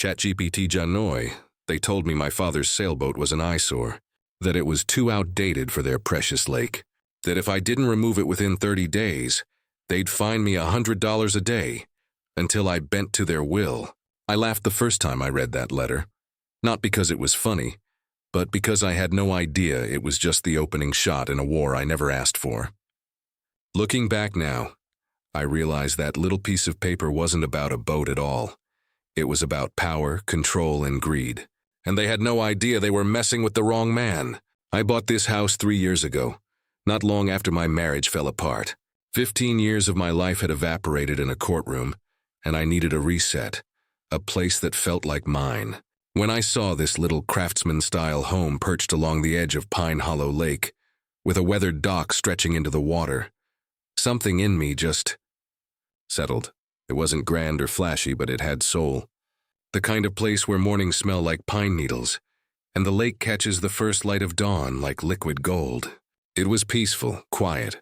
ChatGPT Janoi, they told me my father's sailboat was an eyesore, that it was too outdated for their precious lake, that if I didn't remove it within 30 days, they'd fine me $100 a day, until I bent to their will. I laughed the first time I read that letter, not because it was funny, but because I had no idea it was just the opening shot in a war I never asked for. Looking back now, I realized that little piece of paper wasn't about a boat at all. It was about power, control, and greed. And they had no idea they were messing with the wrong man. I bought this house 3 years ago, not long after my marriage fell apart. 15 years of my life had evaporated in a courtroom, and I needed a reset, a place that felt like mine. When I saw this little craftsman-style home perched along the edge of Pine Hollow Lake, with a weathered dock stretching into the water, something in me just settled. It wasn't grand or flashy, but it had soul. The kind of place where mornings smell like pine needles, and the lake catches the first light of dawn like liquid gold. It was peaceful, quiet,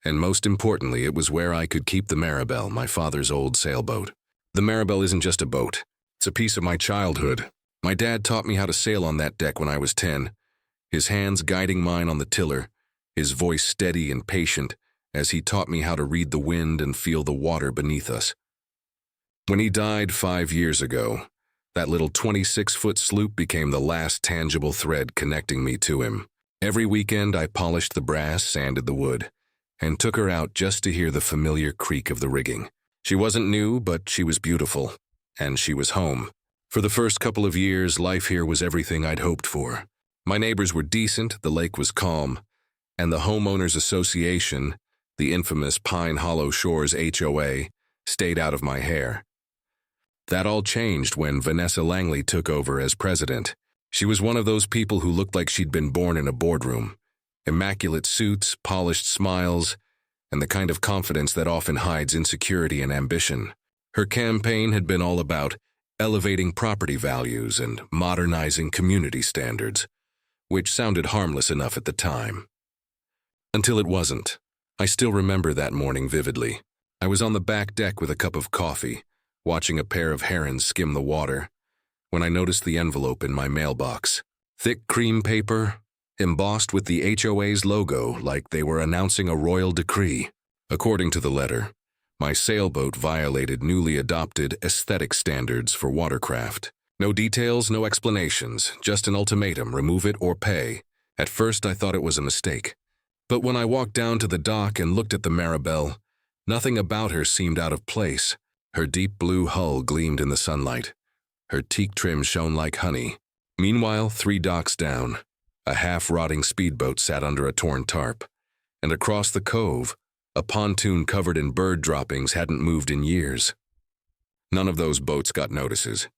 and most importantly, it was where I could keep the Maribel, my father's old sailboat. The Maribel isn't just a boat. It's a piece of my childhood. My dad taught me how to sail on that deck when I was 10, his hands guiding mine on the tiller, his voice steady and patient as he taught me how to read the wind and feel the water beneath us. When he died 5 years ago, that little 26-foot sloop became the last tangible thread connecting me to him. Every weekend I polished the brass, sanded the wood, and took her out just to hear the familiar creak of the rigging. She wasn't new, but she was beautiful, and she was home. For the first couple of years, life here was everything I'd hoped for. My neighbors were decent, the lake was calm, and the Homeowners Association, the infamous Pine Hollow Shores HOA, stayed out of my hair. That all changed when Vanessa Langley took over as president. She was one of those people who looked like she'd been born in a boardroom. Immaculate suits, polished smiles, and the kind of confidence that often hides insecurity and ambition. Her campaign had been all about elevating property values and modernizing community standards, which sounded harmless enough at the time. Until it wasn't. I still remember that morning vividly. I was on the back deck with a cup of coffee, watching a pair of herons skim the water, when I noticed the envelope in my mailbox. Thick cream paper, embossed with the HOA's logo like they were announcing a royal decree. According to the letter, my sailboat violated newly adopted aesthetic standards for watercraft. No details, no explanations, just an ultimatum, remove it or pay. At first I thought it was a mistake. But when I walked down to the dock and looked at the Maribel, nothing about her seemed out of place. Her deep blue hull gleamed in the sunlight. Her teak trim shone like honey. Meanwhile, 3 docks down, a half-rotting speedboat sat under a torn tarp, and across the cove, a pontoon covered in bird droppings hadn't moved in years. None of those boats got notices.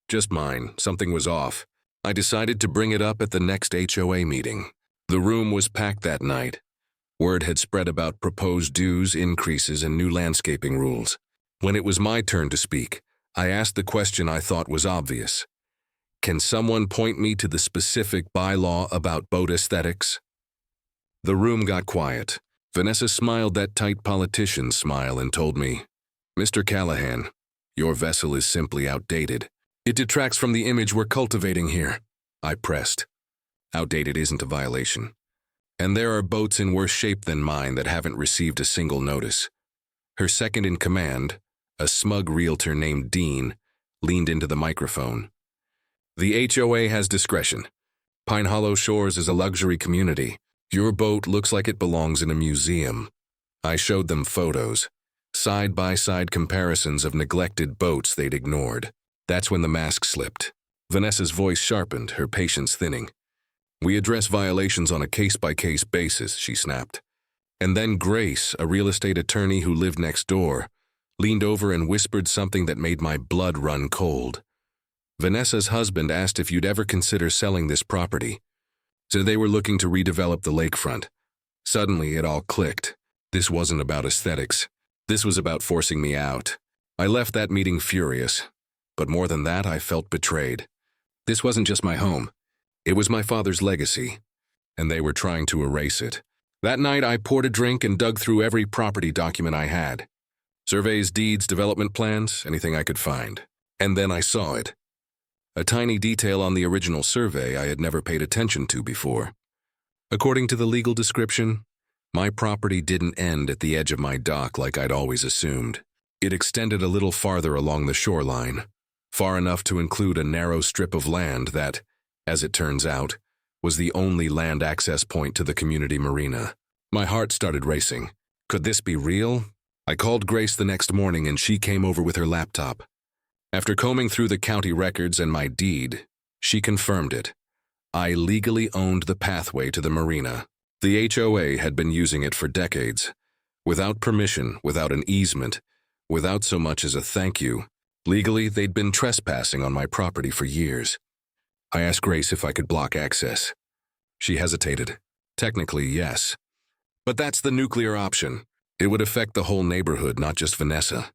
Just mine. Something was off. I decided to bring it up at the next HOA meeting. The room was packed that night. Word had spread about proposed dues, increases, and new landscaping rules. When it was my turn to speak, I asked the question I thought was obvious. Can someone point me to the specific bylaw about boat aesthetics? The room got quiet. Vanessa smiled that tight politician smile and told me, "Mr. Callahan, your vessel is simply outdated. It detracts from the image we're cultivating here." I pressed. Outdated isn't a violation. And there are boats in worse shape than mine that haven't received a single notice. Her second in command, a smug realtor named Dean, leaned into the microphone. "The HOA has discretion. Pine Hollow Shores is a luxury community. Your boat looks like it belongs in a museum." I showed them photos, side-by-side comparisons of neglected boats they'd ignored. That's when the mask slipped. Vanessa's voice sharpened, her patience thinning. "We address violations on a case-by-case basis," she snapped. And then Grace, a real estate attorney who lived next door, leaned over and whispered something that made my blood run cold. "Vanessa's husband asked if you'd ever consider selling this property. So they were looking to redevelop the lakefront." Suddenly, it all clicked. This wasn't about aesthetics. This was about forcing me out. I left that meeting furious. But more than that, I felt betrayed. This wasn't just my home. It was my father's legacy, and they were trying to erase it. That night, I poured a drink and dug through every property document I had. Surveys, deeds, development plans, anything I could find. And then I saw it. a tiny detail on the original survey I had never paid attention to before. According to the legal description, my property didn't end at the edge of my dock like I'd always assumed. It extended a little farther along the shoreline, far enough to include a narrow strip of land that, as it turns out, was the only land access point to the community marina. My heart started racing. Could this be real? I called Grace the next morning and she came over with her laptop. After combing through the county records and my deed, she confirmed it. I legally owned the pathway to the marina. The HOA had been using it for decades. Without permission, without an easement, without so much as a thank you. Legally, they'd been trespassing on my property for years. I asked Grace if I could block access. She hesitated. Technically, yes. But that's the nuclear option. It would affect the whole neighborhood, not just Vanessa.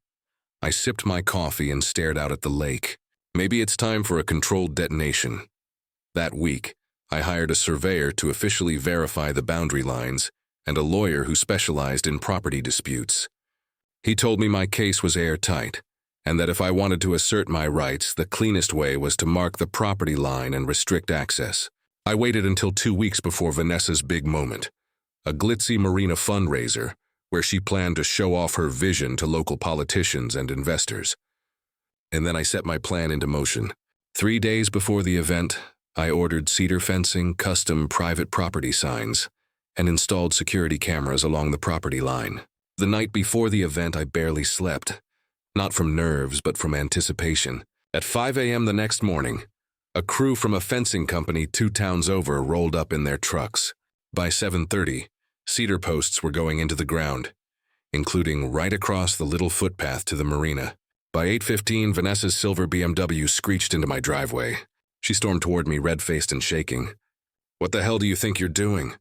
I sipped my coffee and stared out at the lake. Maybe it's time for a controlled detonation. That week, I hired a surveyor to officially verify the boundary lines and a lawyer who specialized in property disputes. He told me my case was airtight, and that if I wanted to assert my rights, the cleanest way was to mark the property line and restrict access. I waited until 2 weeks before Vanessa's big moment, a glitzy Marina fundraiser where she planned to show off her vision to local politicians and investors. And then I set my plan into motion. 3 days before the event, I ordered cedar fencing, custom private property signs, and installed security cameras along the property line. The night before the event, I barely slept. Not from nerves, but from anticipation. At 5 a.m. the next morning, a crew from a fencing company 2 towns over rolled up in their trucks. By 7:30, cedar posts were going into the ground, including right across the little footpath to the marina. By 8:15, Vanessa's silver BMW screeched into my driveway. She stormed toward me, red-faced and shaking. "What the hell do you think you're doing?"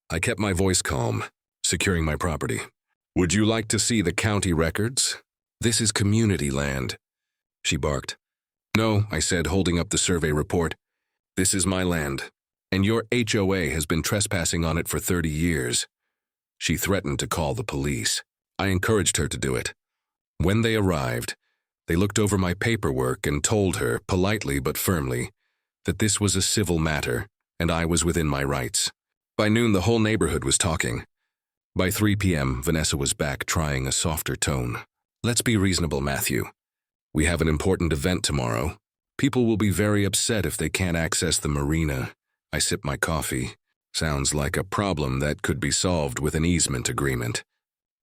I kept my voice calm, securing my property. "Would you like to see the county records? This is community land," she barked. "No," I said, holding up the survey report. "This is my land, and your HOA has been trespassing on it for 30 years. She threatened to call the police. I encouraged her to do it. When they arrived, they looked over my paperwork and told her, politely but firmly, that this was a civil matter and I was within my rights. By noon, the whole neighborhood was talking. By 3 p.m., Vanessa was back, trying a softer tone. "Let's be reasonable, Matthew. We have an important event tomorrow. People will be very upset if they can't access the marina." I sipped my coffee. Sounds like a problem that could be solved with an easement agreement.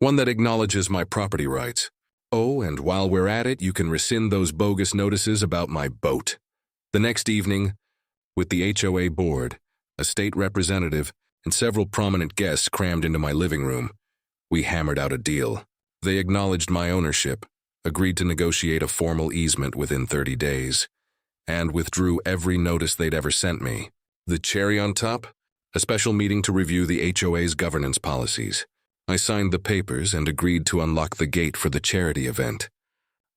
One that acknowledges my property rights. Oh, and while we're at it, you can rescind those bogus notices about my boat. The next evening, with the HOA board, a state representative, and several prominent guests crammed into my living room, we hammered out a deal. They acknowledged my ownership, agreed to negotiate a formal easement within 30 days, and withdrew every notice they'd ever sent me. The cherry on top? A special meeting to review the HOA's governance policies. I signed the papers and agreed to unlock the gate for the charity event.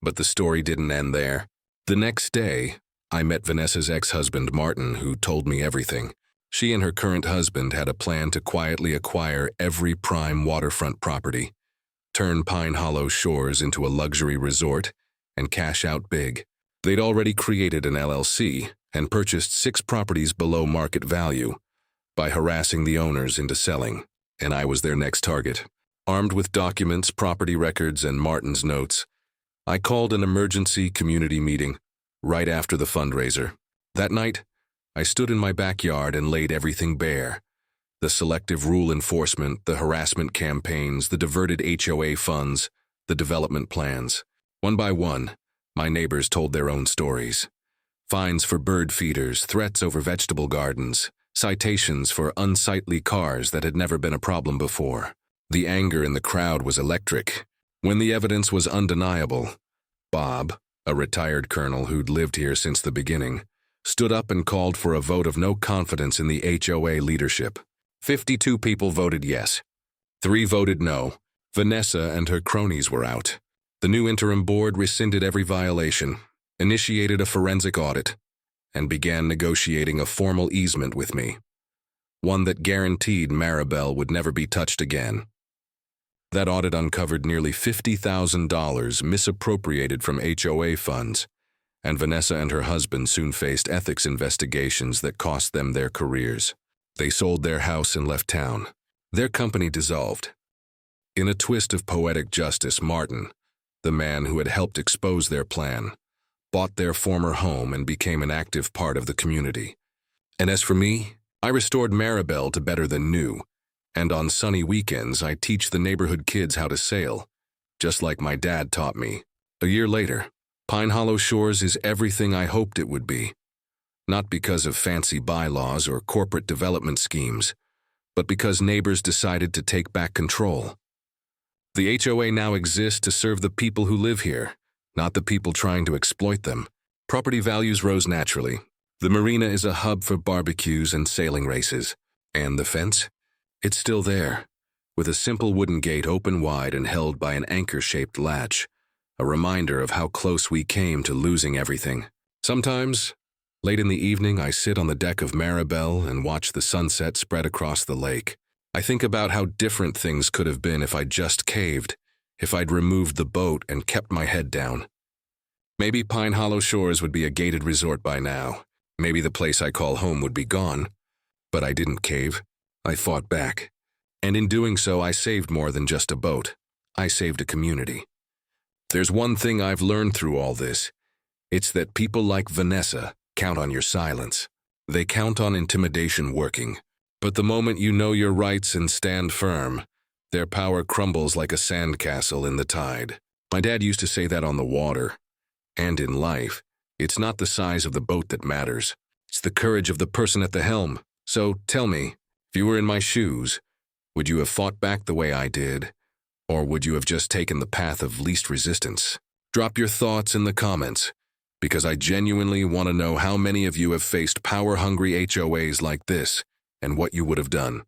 But the story didn't end there. The next day, I met Vanessa's ex-husband, Martin, who told me everything. She and her current husband had a plan to quietly acquire every prime waterfront property, turn Pine Hollow shores into a luxury resort, and cash out big. They'd already created an LLC and purchased 6 properties below market value by harassing the owners into selling, and I was their next target. Armed with documents, property records, and Martin's notes, I called an emergency community meeting right after the fundraiser. That night, I stood in my backyard and laid everything bare. The selective rule enforcement, the harassment campaigns, the diverted HOA funds, the development plans. One by one, my neighbors told their own stories. Fines for bird feeders, threats over vegetable gardens, citations for unsightly cars that had never been a problem before. The anger in the crowd was electric. When the evidence was undeniable, Bob, a retired colonel who'd lived here since the beginning, stood up and called for a vote of no confidence in the HOA leadership. 52 people voted yes. 3 voted no. Vanessa and her cronies were out. The new interim board rescinded every violation, initiated a forensic audit, and began negotiating a formal easement with me, one that guaranteed Maribel would never be touched again. That audit uncovered nearly $50,000 misappropriated from HOA funds, and Vanessa and her husband soon faced ethics investigations that cost them their careers. They sold their house and left town. Their company dissolved. In a twist of poetic justice, Martin, the man who had helped expose their plan, bought their former home and became an active part of the community. And as for me, I restored Maribel to better than new, and on sunny weekends I teach the neighborhood kids how to sail, just like my dad taught me. A year later, Pine Hollow Shores is everything I hoped it would be. Not because of fancy bylaws or corporate development schemes, but because neighbors decided to take back control. The HOA now exists to serve the people who live here, not the people trying to exploit them. Property values rose naturally. The Marina is a hub for barbecues and sailing races. And the fence? It's still there, with a simple wooden gate open wide and held by an anchor-shaped latch, a reminder of how close we came to losing everything. Sometimes, late in the evening, I sit on the deck of Maribel and watch the sunset spread across the lake. I think about how different things could have been if I'd just caved, if I'd removed the boat and kept my head down. Maybe Pine Hollow Shores would be a gated resort by now. Maybe the place I call home would be gone. But I didn't cave. I fought back. And in doing so, I saved more than just a boat. I saved a community. There's one thing I've learned through all this. It's that people like Vanessa count on your silence. They count on intimidation working. But the moment you know your rights and stand firm, their power crumbles like a sandcastle in the tide. My dad used to say that on the water. And in life, it's not the size of the boat that matters. It's the courage of the person at the helm. So tell me, if you were in my shoes, would you have fought back the way I did? Or would you have just taken the path of least resistance? Drop your thoughts in the comments, because I genuinely want to know how many of you have faced power-hungry HOAs like this, and what you would have done.